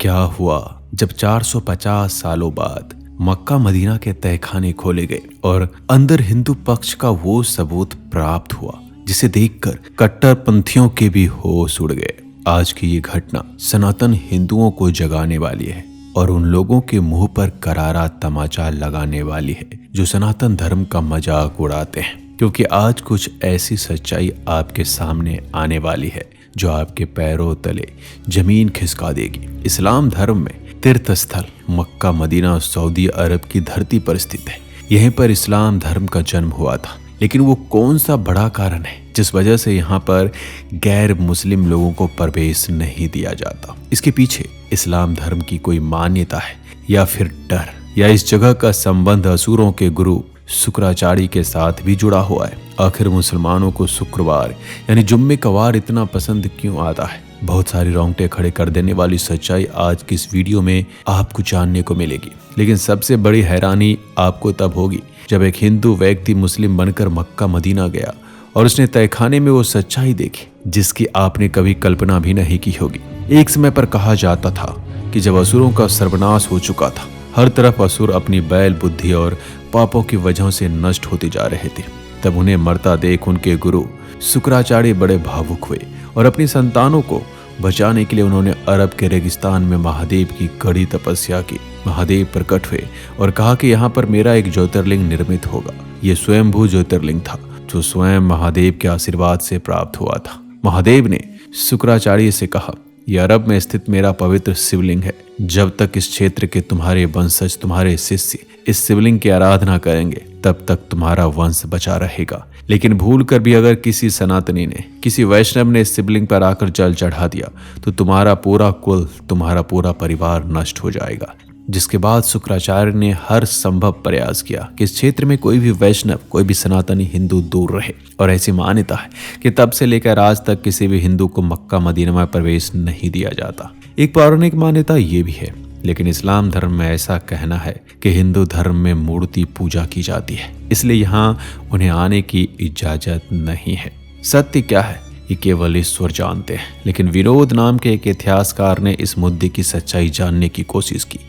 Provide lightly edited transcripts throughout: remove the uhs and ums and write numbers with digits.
क्या हुआ जब 450 सालों बाद मक्का मदीना के तहखाने खोले गए और अंदर हिंदू पक्ष का वो सबूत प्राप्त हुआ जिसे देखकर कट्टरपंथियों के भी होश उड़ गए। आज की ये घटना सनातन हिंदुओं को जगाने वाली है और उन लोगों के मुंह पर करारा तमाचा लगाने वाली है जो सनातन धर्म का मजाक उड़ाते हैं, क्योंकि आज कुछ ऐसी सच्चाई आपके सामने आने वाली है जो आपके पैरों तले जमीन खिसका देगी। इस्लाम धर्म में तीर्थ स्थल मक्का मदीना सऊदी अरब की धरती पर स्थित है। यहीं पर इस्लाम धर्म का जन्म हुआ था, लेकिन वो कौन सा बड़ा कारण है जिस वजह से यहाँ पर गैर मुस्लिम लोगों को प्रवेश नहीं दिया जाता? इसके पीछे इस्लाम धर्म की कोई मान्यता है या फिर डर, या इस जगह का संबंध असुरों के गुरु शुक्राचार्य के साथ भी जुड़ा हुआ है? आखिर मुसलमानों को शुक्रवार यानी जुम्मे का वार इतना पसंद क्यों आता है? बहुत सारी रोंगटे खड़े कर देने वाली सच्चाई आज की इस वीडियो में आपको जानने को मिलेगी। लेकिन सबसे बड़ी हैरानी आपको तब होगी जब एक हिंदू व्यक्ति मुस्लिम बनकर मक्का मदीना गया और उसने तहखाने में वो सच्चाई देखी जिसकी आपने कभी कल्पना भी नहीं की होगी। एक समय पर कहा जाता था कि जब असुरों का सर्वनाश हो चुका था, हर तरफ असुर अपनी बैल बुद्धि और पापों की वजह से नष्ट होते जा रहे थे, तब उन्हें मरता देख उनके गुरु शुक्राचार्य बड़े भावुक हुए और अपनी संतानों को बचाने के लिए उन्होंने अरब के रेगिस्तान में महादेव की कड़ी तपस्या की। महादेव प्रकट हुए और कहा कि यहाँ पर मेरा एक ज्योतिर्लिंग निर्मित होगा। ये स्वयंभू ज्योतिर्लिंग था जो स्वयं महादेव के आशीर्वाद से प्राप्त हुआ था। महादेव ने शुक्राचार्य से कहा, यह अरब में स्थित मेरा पवित्र शिवलिंग है। जब तक इस क्षेत्र के तुम्हारे वंशज तुम्हारे शिष्य इस शिवलिंग की आराधना करेंगे तब तक तुम्हारा वंश बचा रहेगा। लेकिन भूल कर भी अगर किसी सनातनी ने, किसी वैष्णव ने इस शिवलिंग पर आकर जल चढ़ा दिया तो तुम्हारा पूरा कुल, तुम्हारा पूरा परिवार नष्ट हो जाएगा। जिसके बाद शुक्राचार्य ने हर संभव प्रयास किया कि इस क्षेत्र में कोई भी वैष्णव, कोई भी सनातनी हिंदू दूर रहे। और ऐसी मान्यता है कि तब से लेकर आज तक किसी भी हिंदू को मक्का मदीना में प्रवेश नहीं दिया जाता। एक पौराणिक मान्यता ये भी है, लेकिन इस्लाम धर्म में ऐसा कहना है कि हिंदू धर्म में मूर्ति पूजा की जाती है, इसलिए यहाँ उन्हें आने की इजाजत नहीं है। सत्य क्या है ये केवल ईश्वर जानते हैं। लेकिन विनोद नाम के एक इतिहासकार ने इस मुद्दे की सच्चाई जानने की कोशिश की।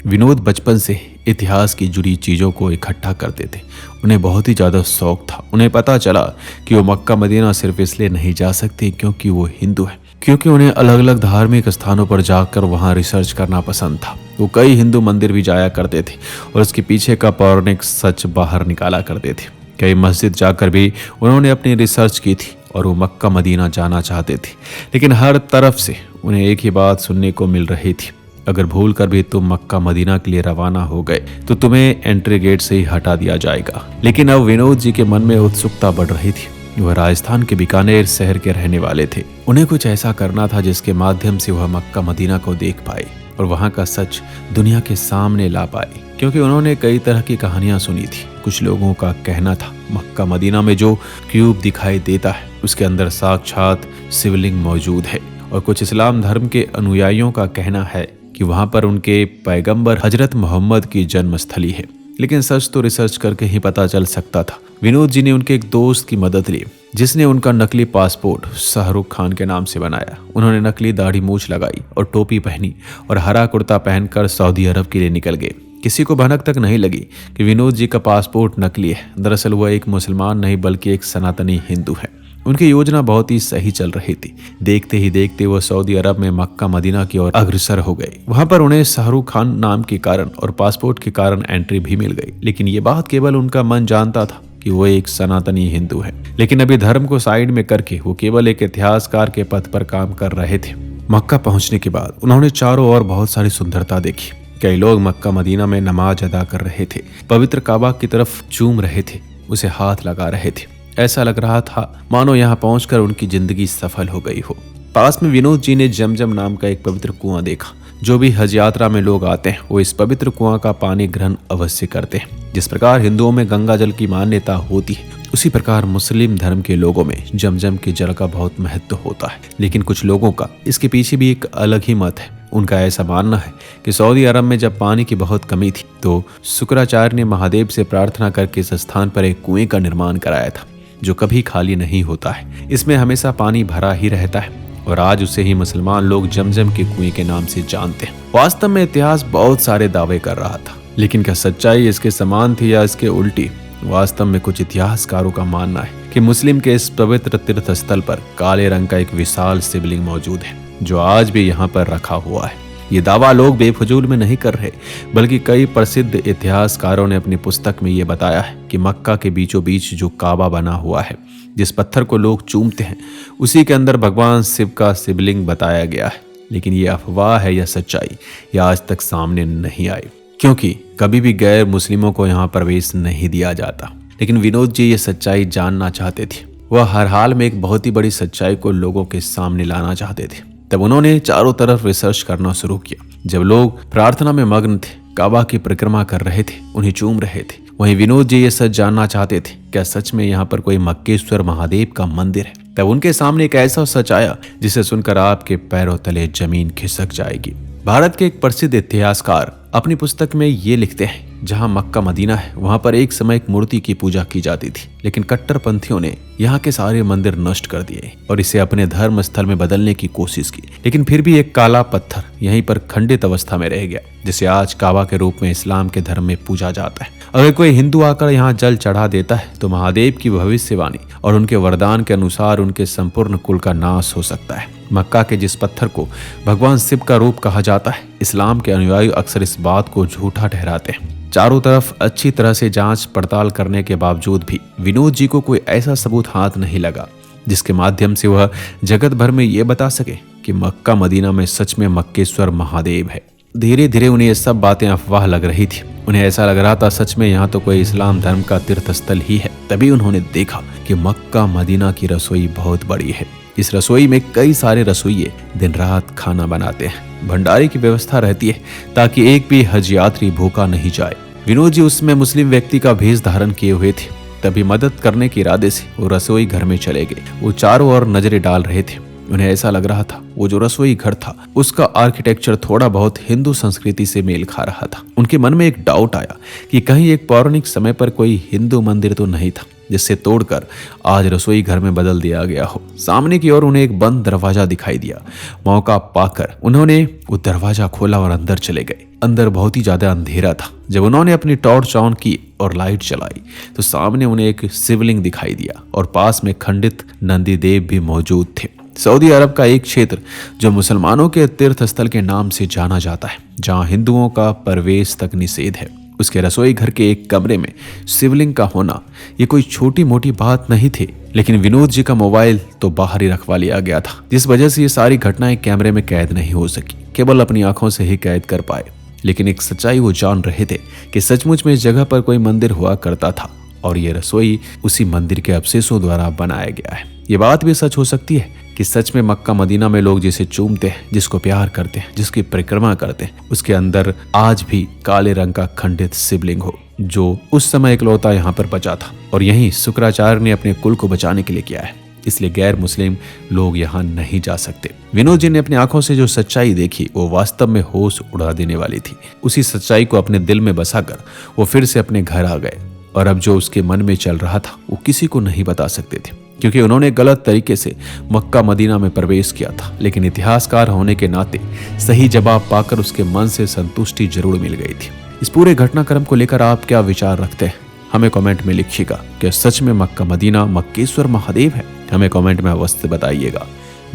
विनोद बचपन से इतिहास की जुड़ी चीज़ों को इकट्ठा करते थे। उन्हें बहुत ही ज़्यादा शौक था। उन्हें पता चला कि वो मक्का मदीना सिर्फ इसलिए नहीं जा सकते क्योंकि वो हिंदू है, क्योंकि उन्हें अलग अलग धार्मिक स्थानों पर जाकर वहाँ रिसर्च करना पसंद था। वो कई हिंदू मंदिर भी जाया करते थे और उसके पीछे का पौराणिक सच बाहर निकाला करते थे। कई मस्जिद जाकर भी उन्होंने अपनी रिसर्च की थी और वो मक्का मदीना जाना चाहते थे। लेकिन हर तरफ से उन्हें एक ही बात सुनने को मिल रही थी, अगर भूल कर भी तुम मक्का मदीना के लिए रवाना हो गए तो तुम्हें एंट्री गेट से ही हटा दिया जाएगा। लेकिन अब विनोद जी के मन में उत्सुकता बढ़ रही थी। वह राजस्थान के बीकानेर शहर के रहने वाले थे। उन्हें कुछ ऐसा करना था जिसके माध्यम से वह मक्का मदीना को देख पाए और वहाँ का सच दुनिया के सामने ला पाए, क्योंकि उन्होंने कई तरह की कहानियां सुनी थी। कुछ लोगों का कहना था मक्का मदीना में जो क्यूब दिखाई देता है उसके अंदर साक्षात शिवलिंग मौजूद है, और कुछ इस्लाम धर्म के अनुयायियों का कहना है कि वहां पर उनके पैगंबर हजरत मोहम्मद की जन्मस्थली है। लेकिन सच तो रिसर्च करके ही पता चल सकता था। विनोद जी ने उनके एक दोस्त की मदद ली जिसने उनका नकली पासपोर्ट शाहरुख खान के नाम से बनाया। उन्होंने नकली दाढ़ी मूछ लगाई और टोपी पहनी और हरा कुर्ता पहनकर सऊदी अरब के लिए निकल गए। किसी को भनक तक नहीं लगी कि विनोद जी का पासपोर्ट नकली है। दरअसल वह एक मुसलमान नहीं बल्कि एक सनातनी हिंदू है। उनकी योजना बहुत ही सही चल रही थी। देखते ही देखते वो सऊदी अरब में मक्का मदीना की ओर अग्रसर हो गए। वहां पर उन्हें शाहरुख खान नाम के कारण और पासपोर्ट के कारण एंट्री भी मिल गई। लेकिन ये बात केवल उनका मन जानता था कि वो एक सनातनी हिंदू है। लेकिन अभी धर्म को साइड में करके वो केवल एक इतिहासकार के पद पर काम कर रहे थे। मक्का पहुंचने के बाद उन्होंने चारों ओर बहुत सारी सुंदरता देखी। कई लोग मक्का मदीना में नमाज अदा कर रहे थे, पवित्र काबा की तरफ चूम रहे थे, उसे हाथ लगा रहे थे। ऐसा लग रहा था मानो यहाँ पहुंचकर उनकी जिंदगी सफल हो गई हो। पास में विनोद जी ने जमजम नाम का एक पवित्र कुआं देखा। जो भी हज यात्रा में लोग आते हैं वो इस पवित्र कुआं का पानी ग्रहण अवश्य करते हैं। जिस प्रकार हिंदुओं में गंगा जल की मान्यता होती है, उसी प्रकार मुस्लिम धर्म के लोगों में जमजम के जल का बहुत महत्व होता है। लेकिन कुछ लोगों का इसके पीछे भी एक अलग ही मत है। उनका ऐसा मानना है कि सऊदी अरब में जब पानी की बहुत कमी थी तो शुक्राचार्य ने महादेव से प्रार्थना करके इस स्थान पर एक कुएं का निर्माण कराया था जो कभी खाली नहीं होता है। इसमें हमेशा पानी भरा ही रहता है और आज उसे ही मुसलमान लोग जमजम के कुएं के नाम से जानते हैं। वास्तव में इतिहास बहुत सारे दावे कर रहा था, लेकिन क्या सच्चाई इसके समान थी या इसके उल्टी? वास्तव में कुछ इतिहासकारों का मानना है कि मुस्लिम के इस पवित्र तीर्थ स्थल पर काले रंग का एक विशाल शिवलिंग मौजूद है, जो आज भी यहाँ पर रखा हुआ है। ये दावा लोग बेफजूल में नहीं कर रहे, बल्कि कई प्रसिद्ध इतिहासकारों ने अपनी पुस्तक में ये बताया है कि मक्का के बीचों बीच जो काबा बना हुआ है, जिस पत्थर को लोग चूमते हैं, उसी के अंदर भगवान शिव का शिवलिंग बताया गया है। लेकिन ये अफवाह है या सच्चाई, यह आज तक सामने नहीं आई, क्योंकि कभी भी गैर मुस्लिमों को यहाँ प्रवेश नहीं दिया जाता। लेकिन विनोद जी ये सच्चाई जानना चाहते थे। वह हर हाल में एक बहुत ही बड़ी सच्चाई को लोगों के सामने लाना चाहते थे। तब उन्होंने चारों तरफ रिसर्च करना शुरू किया। जब लोग प्रार्थना में मग्न थे, काबा की परिक्रमा कर रहे थे, उन्हें चूम रहे थे, वहीं विनोद जी ये सच जानना चाहते थे, क्या सच में यहाँ पर कोई मक्केश्वर महादेव का मंदिर है? तब उनके सामने एक ऐसा सच आया जिसे सुनकर आपके पैरों तले जमीन खिसक जाएगी। भारत के एक प्रसिद्ध इतिहासकार अपनी पुस्तक में ये लिखते हैं, जहां मक्का मदीना है, वहां पर एक समय एक मूर्ति की पूजा की जाती थी, लेकिन कट्टरपंथियों ने यहाँ के सारे मंदिर नष्ट कर दिए और इसे अपने धर्म स्थल में बदलने की कोशिश की। लेकिन फिर भी एक काला पत्थर यहीं पर खंडित अवस्था में रह गया, जिसे आज काबा के रूप में इस्लाम के धर्म में पूजा जाता है। अगर कोई हिंदू आकर यहाँ जल चढ़ा देता है तो महादेव की भविष्यवाणी और उनके वरदान के अनुसार उनके संपूर्ण कुल का नाश हो सकता है। मक्का के जिस पत्थर को भगवान शिव का रूप कहा जाता है, इस्लाम के अनुयायी अक्सर इस बात को झूठा ठहराते हैं। चारों तरफ अच्छी तरह से जांच पड़ताल करने के बावजूद भी विनोद जी को कोई ऐसा सबूत हाथ नहीं लगा जिसके माध्यम से वह जगत भर में ये बता सके कि मक्का मदीना में सच में मक्केश्वर महादेव है। धीरे धीरे उन्हें ये सब बातें अफवाह लग रही थी। उन्हें ऐसा लग रहा था सच में यहाँ तो कोई इस्लाम धर्म का तीर्थ स्थल ही है। तभी उन्होंने देखा कि मक्का मदीना की रसोई बहुत बड़ी है। इस रसोई में कई सारे रसोइये दिन रात खाना बनाते हैं। भंडारे की व्यवस्था रहती है ताकि एक भी हज यात्री भूखा नहीं जाए। विनोद जी उसमें मुस्लिम व्यक्ति का भेष धारण किए हुए थे। तभी मदद करने के इरादे से वो रसोई घर में चले गए। वो चारों ओर नजरें डाल रहे थे। उन्हें ऐसा लग रहा था वो जो रसोई घर था उसका आर्किटेक्चर थोड़ा बहुत हिंदू संस्कृति से मेल खा रहा था। उनके मन में एक डाउट आया कि कहीं एक पौराणिक समय पर कोई हिंदू मंदिर तो नहीं था जिससे तोड़कर आज रसोई घर में बदल दिया गया हो। सामने की ओर उन्हें एक बंद दरवाजा दिखाई दिया। मौका पाकर उन्होंने वो दरवाजा खोला और अंदर चले गए। अंदर बहुत ही ज्यादा अंधेरा था। जब उन्होंने अपनी टॉर्च ऑन की और लाइट चलाई तो सामने उन्हें एक शिवलिंग दिखाई दिया और पास में खंडित नंदी देव भी मौजूद थे। सऊदी अरब का एक क्षेत्र जो मुसलमानों के तीर्थ स्थल के नाम से जाना जाता है, जहां हिंदुओं का प्रवेश तक निषेध है, उसके रसोई घर के एक कमरे में शिवलिंग का होना ये कोई छोटी मोटी बात नहीं थी। लेकिन विनोद जी का मोबाइल तो बाहर ही रखवा लिया गया था, जिस वजह से ये सारी घटनाएं कैमरे में कैद नहीं हो सकी, केवल अपनी आंखों से ही कैद कर पाए। लेकिन एक सच्चाई वो जान रहे थे कि सचमुच में इस जगह पर कोई मंदिर हुआ करता था और ये रसोई उसी मंदिर के अवशेषों द्वारा बनाया गया है। ये बात भी सच हो सकती है कि सच में मक्का मदीना में लोग जिसे चूमते हैं, जिसको प्यार करते हैं, जिसकी परिक्रमा करते हैं, उसके अंदर आज भी काले रंग का खंडित शिवलिंग हो, जो उस समय इकलौता यहाँ पर बचा था और यही शुक्राचार्य ने अपने कुल को बचाने के लिए किया है। इसलिए गैर मुस्लिम लोग यहाँ नहीं जा सकते। विनोद जी ने अपनी आंखों से जो सच्चाई देखी वो वास्तव में होश उड़ा देने वाली थी। उसी सच्चाई को अपने दिल में बसाकर वो फिर से अपने घर आ गए और अब जो उसके मन में चल रहा था वो किसी को नहीं बता सकते थे, क्योंकि उन्होंने गलत तरीके से मक्का मदीना में प्रवेश किया था। लेकिन इतिहासकार होने के नाते सही जवाब पाकर उसके मन से संतुष्टि जरूर मिल गई थी। इस पूरे घटनाक्रम को लेकर आप क्या विचार रखते हैं? हमें कमेंट में लिखिएगा। क्या सच में मक्का मदीना मक्केश्वर महादेव है? हमें कमेंट में अवश्य बताइएगा।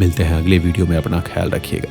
मिलते हैं अगले वीडियो में। अपना ख्याल रखिएगा।